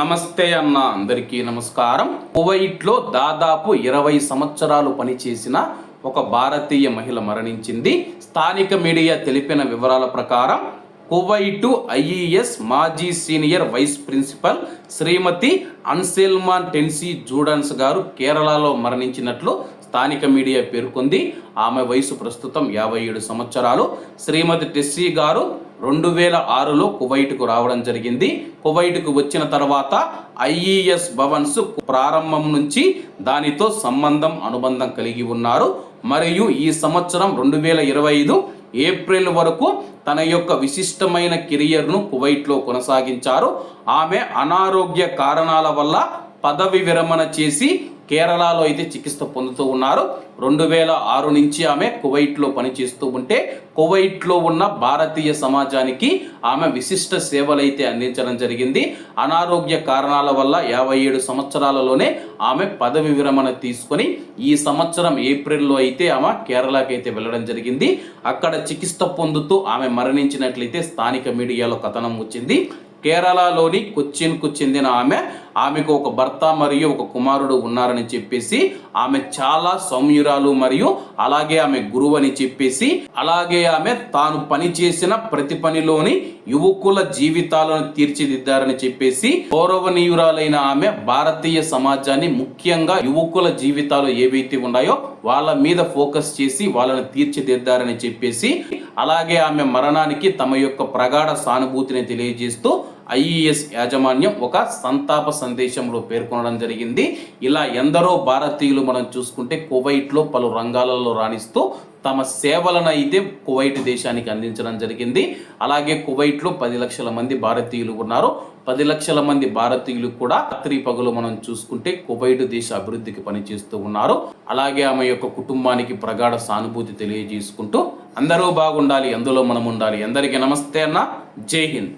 నమస్తే అన్న, అందరికీ నమస్కారం. కువైట్లో దాదాపు 20 సంవత్సరాలు పనిచేసిన ఒక భారతీయ మహిళ మరణించింది. స్థానిక మీడియా తెలిపిన వివరాల ప్రకారం కువైటు ఐఈఎస్ మాజీ సీనియర్ వైస్ ప్రిన్సిపల్ శ్రీమతి అన్సెల్మాన్ టెన్సీ జూడన్స్ గారు కేరళలో మరణించినట్లు స్థానిక మీడియా పేర్కొంది. ఆమె వయసు ప్రస్తుతం 57 సంవత్సరాలు. శ్రీమతి టెస్సీ గారు 2006లో కువైట్కు రావడం జరిగింది. కువైట్కు వచ్చిన తర్వాత ఐఈఎస్ భవన్స్ ప్రారంభం నుంచి దానితో అనుబంధం కలిగి ఉన్నారు. మరియు ఈ సంవత్సరం 2025 ఏప్రిల్ వరకు తన యొక్క విశిష్టమైన కెరియర్ను కువైట్లో కొనసాగించారు. ఆమె అనారోగ్య కారణాల వల్ల పదవి విరమణ చేసి కేరళలో అయితే చికిత్స పొందుతూ ఉన్నారు. 2006 నుంచి ఆమె కువైట్లో పనిచేస్తూ ఉంటే కువైట్లో ఉన్న భారతీయ సమాజానికి ఆమె విశిష్ట సేవలైతే అందించడం జరిగింది. అనారోగ్య కారణాల వల్ల 57 సంవత్సరాలలోనే ఆమె పదవి విరమణ తీసుకొని ఈ సంవత్సరం ఏప్రిల్లో అయితే ఆమె కేరళకి అయితే వెళ్ళడం జరిగింది. అక్కడ చికిత్స పొందుతూ ఆమె మరణించినట్లయితే స్థానిక మీడియాలో కథనం వచ్చింది. కేరళలోని కొచ్చిన్కు చెందిన ఆమెకు ఒక భర్త మరియు ఒక కుమారుడు ఉన్నారని చెప్పేసి, ఆమె చాలా సౌమ్యురాలు మరియు అలాగే ఆమె గురువు అని చెప్పేసి, అలాగే ఆమె తాను పనిచేసిన ప్రతి పనిలోని యువకుల జీవితాలను తీర్చిదిద్దారని చెప్పేసి, గౌరవనీయురాలైన ఆమె భారతీయ సమాజాన్ని, ముఖ్యంగా యువకుల జీవితాలు ఏవైతే ఉన్నాయో వాళ్ళ మీద ఫోకస్ చేసి వాళ్ళని తీర్చిదిద్దారని చెప్పేసి, అలాగే ఆమె మరణానికి తమ యొక్క ప్రగాఢ సానుభూతిని తెలియజేస్తూ ఐఈఎస్ యాజమాన్యం ఒక సంతాప సందేశంలో పేర్కొనడం జరిగింది. ఇలా ఎందరో భారతీయులు మనం చూసుకుంటే కువైట్లో పలు రంగాలలో రాణిస్తూ తమ సేవలను అయితే కువైట్ దేశానికి అందించడం జరిగింది. అలాగే కువైట్లో 10 లక్షల మంది భారతీయులు ఉన్నారు. 10 లక్షల మంది భారతీయులు కూడా రాత్రి పగలు మనం చూసుకుంటే కువైట్ దేశ అభివృద్ధికి పనిచేస్తూ ఉన్నారు. అలాగే ఆమె యొక్క కుటుంబానికి ప్రగాఢ సానుభూతి తెలియజేసుకుంటూ అందరూ బాగుండాలి, అందులో మనం ఉండాలి. అందరికీ నమస్తే అన్న, జై హింద్.